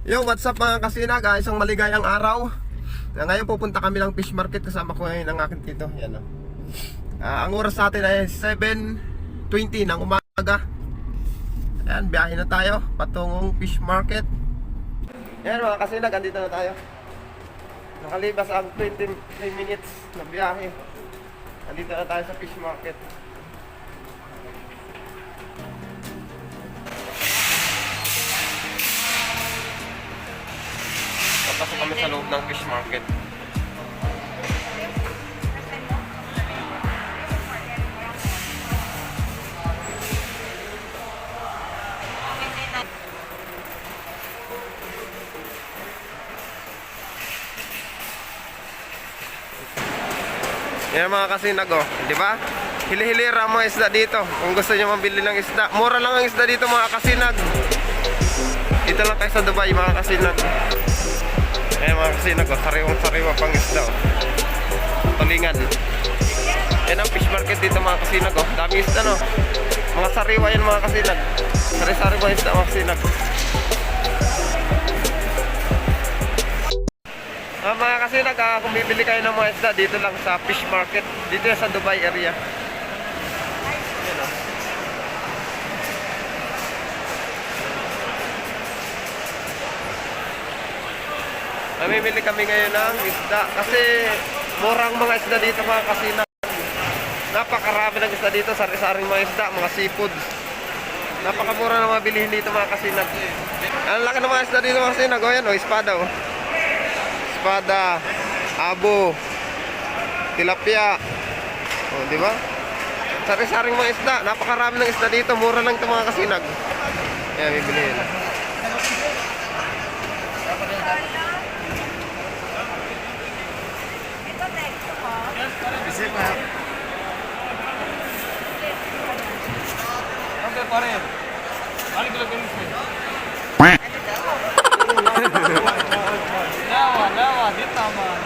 Yo, what's up mga kasinag? Isang maligayang araw. Ngayon pupunta kami ng fish market. Kasama ko ngayon ang aking tito. Yan, oh. Ang oras natin ay 7:20 ng umaga. Ayan, biyahe na tayo patungong fish market. Yan mga kasinag, andito na tayo. Nakalipas ang 20 minutes na biyahe. Andito na tayo sa fish market. Pasok kami sa loob ng fish market. Yan mga kasinag, oh, di ba? Hili-hilira mga isda dito. Kung gusto niyo mabili ng isda, mura lang ang isda dito mga kasinag. Dito lang kayo sa Dubai mga kasinag. Ayan mga kasinag, oh, sariwang-sariwa pang isda, oh. Tulingan. Yan ang fish market dito mga kasinag, oh. Dami isda, no? Mga sariwa yan mga kasinag. Sari-sariwa isda mga kasinag. Mga kasinag, kung bibili kayo ng mga isda dito lang sa fish market, dito sa Dubai area. Yan, oh. Namimili kami ngayon ng isda kasi murang mga isda dito mga kasinag. Napakarami ng isda dito, sari-saring mga isda, mga seafoods. Napakamura na mabilihin dito mga kasinag. Ang laki ng mga isda dito mga kasinag. O yan, o, espada, o. Espada, abo, tilapia. O, di ba? Sari-saring mga isda. Napakarami ng isda dito, mura lang ito mga kasinag. Yan, bibilihin. Isip na. Oke, pare. Balik dulu ke sini. Nawa, di taman.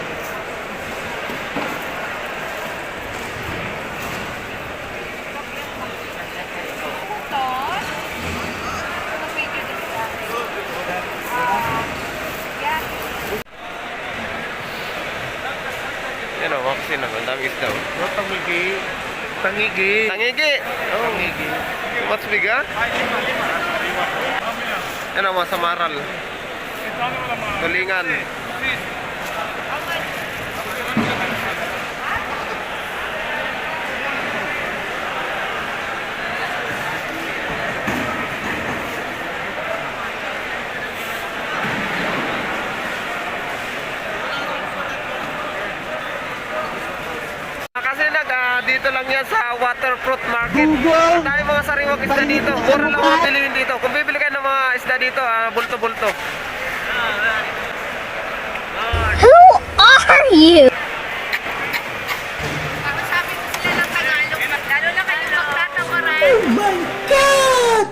Yan, o, mga kasinag. Ang dami isda, o. Tangigi. Tangigi. Tangigi! Oh. Tangigi. What's big, ha? Yan ang mga samaral. Tulingan. Dito lang yan sa Waterfruit Market. Ang dami mga sariwang isda dito. Mura lang mga bilihin dito. Kung bibili kayo ng mga isda dito, bulto-bulto. Who are you? Pag-usapin ko sila ng Tagalog, lalo na kayo magtatawaran. Oh my God!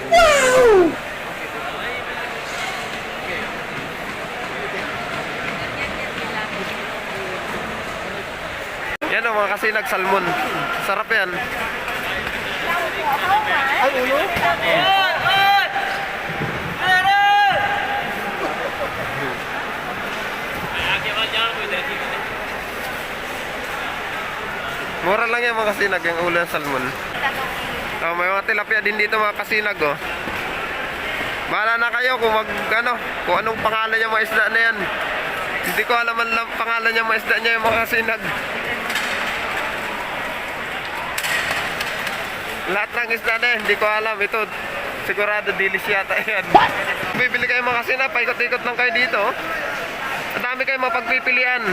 Wow! Yan o mga kasinag, salmon. Sarap yan. Ay, ulo? Mura lang yan mga kasinag, yung ulo ng salmon. May mga tilapia din dito mga kasinag, oh. Bahala na kayo kung kung anong pangalan niya mga isda na yan. Hindi ko alam ang pangalan niya mga isda niya yung mga kasinag. Lahat ng isda na yan, hindi ko alam. Ito, sigurado dilis yata yan. Bibili kayo mga kasinag, paikot-ikot lang kayo dito. Ang dami kayo mapagpipilian.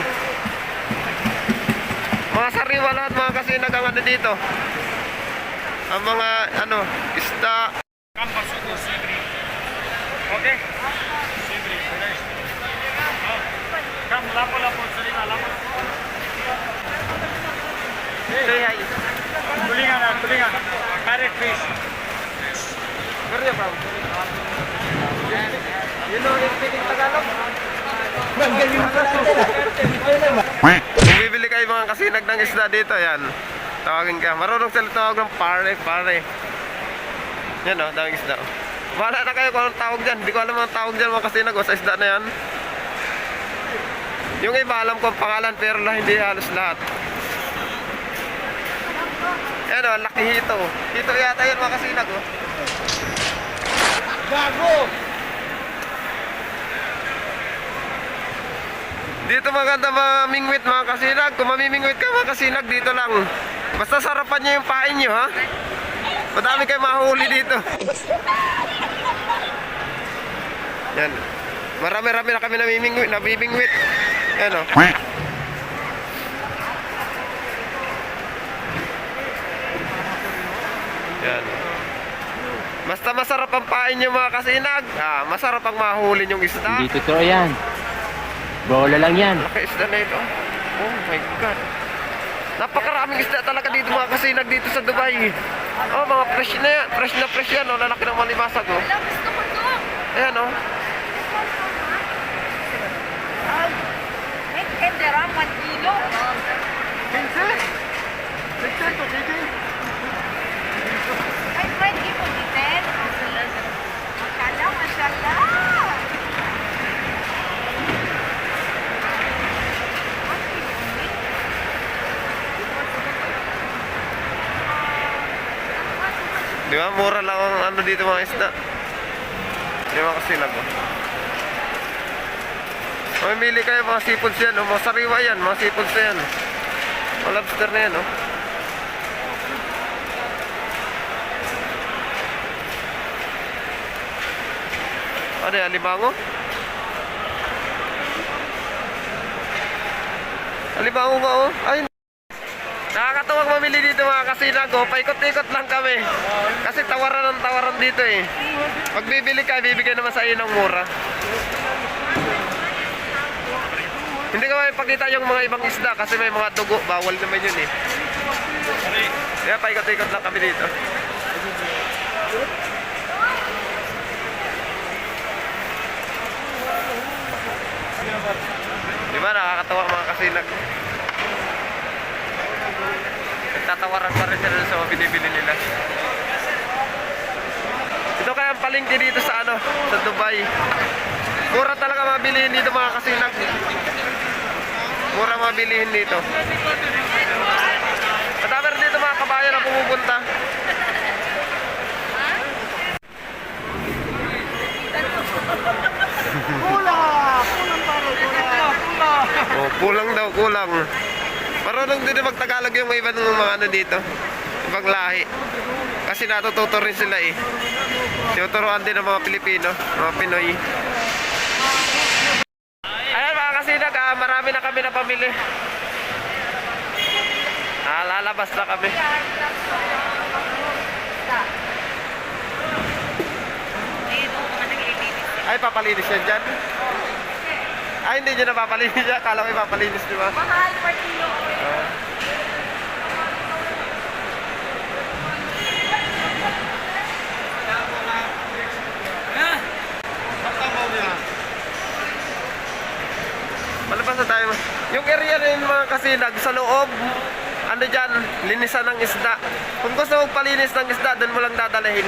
Mga sariwa lahat mga kasinag ang ano dito. Ang mga isda. Oke. Sibri. Kam lapo serina lapo. Say hi. Tulingan. Carrot fish. Where are you from? You know speaking Tagalog? Kung bibili kayo mga kasinag ng isda dito, yan. Tawagin ka. Marunong sila tawag ng pare. Yan o, daming isda. Wala na kayo kung anong tawag dyan. Hindi ko alam ang tawag dyan mga kasinag o sa isda na yan. Yung iba alam ko ang pangalan pero hindi halos lahat. Yan o, laki hito. Hito yata yan mga kasinag o. Gago! Dito maganda mamingwit mga kasinag. Kung mamimingwit ka mga kasinag, dito lang. Basta sarapan nyo yung pain nyo ha. Madami kayo mahuli dito. Yan. Marami-rami na kami nabibingwit. Yan o. Yan. Basta masarap ang pain nyo mga kasinag. Masarap ang mahuli yung isda. Hindi totoo yan. Bola lang yan. Laki isda na ito. Oh my God. Napakaraming isda talaga dito mga kasinag dito sa Dubai. Oh, mga fresh na yan. Fresh na fresh yan. Oh, lalaki ng malimasag. Oh. Alam, gusto ko to. Ayan oh. May tendera, 1 kilo. Ay, pwede mo dito. Mashallah, mashallah. Di ba? Mura lang ang ano dito mga isda. Di ba kasi lago? Mamimili kayo mga seafoods yan. Mga sariwa yan. Mga seafoods na yan. Mga lobster na yan. Oh. Ano yan? Alibango? Alibango ba oh? Ay, nakakatuwang mamili dito mga kasinag. Oh. Paikot-ikot lang kami. Kasi tawaran ng tawaran dito eh. Pag bibili ka, bibigyan naman sa iyo ng mura. Hindi ka maipakita yung mga ibang isda kasi may mga dugo. Bawal naman yun eh. Kaya paikot-ikot lang kami dito. Diba nakakatawa mga kasinag? Nagtatawaran pa rin sila sa mga binibili nila. Ito kaya ang palengke dito sa ano, sa Dubai. Mura talaga mabilihin dito mga kasinag. Mura mabilihin dito. Madami rin dito mga kabayan na pumupunta. Oh, kulang daw, kulang. Marunong din mag-Tagalog yung iba ng mga ano dito. Ibang lahi. Kasi natututo rin sila eh. Tinuturuan din ng mga Pilipino, mga Pinoy. Ayan mga kasinag, marami na kami na pamili. Lalabas na kami. Ay, papalinis yan dyan. Ay, hindi nyo na papalinis yan. Kala ko ipapalinis, di ba? Mahal, per kilo. Malabas na tayo. Yung area rin mga kasinag sa loob, ano dyan, linisan ng isda. Kung gusto mong palinis ng isda, doon mo lang dadalhin.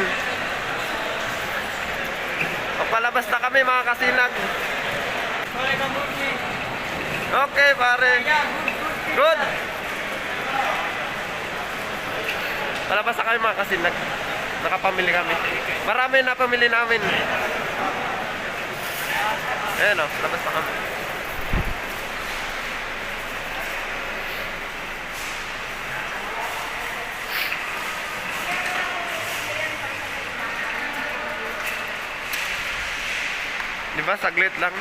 Palabas na kami mga kasinag. Okay pare. Good. Palabas na kami mga kasinag. Nakapamili kami. Marami na pamili namin. Ayan o, labas na kami. Diba? Saglit lang.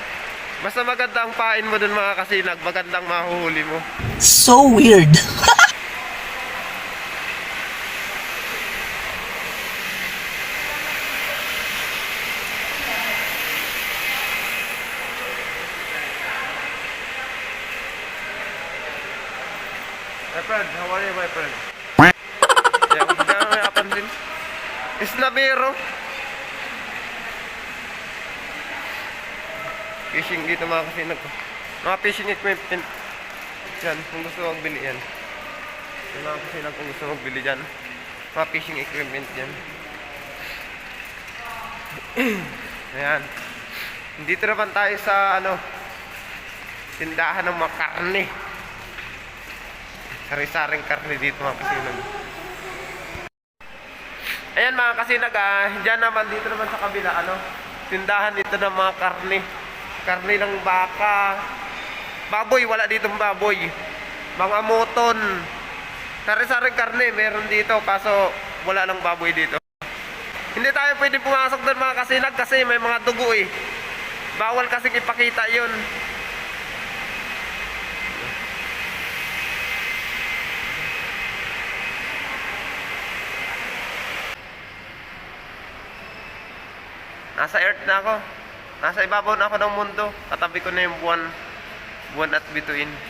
Basta maganda ang pain mo dun mga kasinag, magandang mahuhuli mo. So weird. My friend, how are you my friend? Yan, kaya may apan din. Islabero. Fishing dito mga kasinag ko. Mga fishing equipment. Yan, kung gusto magbili yan. Yung mga kasinag kung gusto magbili dyan. Mga fishing equipment yan. Ayan. Dito naman tayo sa tindahan ng mga karne. Sari-saring karne dito mga kasinag. Ayan mga kasinag, dyan naman dito naman sa kabila, tindahan dito ng mga karne. Karne ng baka. Baboy, wala ditong baboy. Mga moton. Sari-saring karne, meron dito, kaso wala lang baboy dito. Hindi tayo pwede pumasok doon mga kasinag kasi may mga dugo eh. Bawal kasi ipakita yun. Nasa earth na ako. Nasa ibabaw na ako ng mundo. Katabi ko na yung buwan at bituin.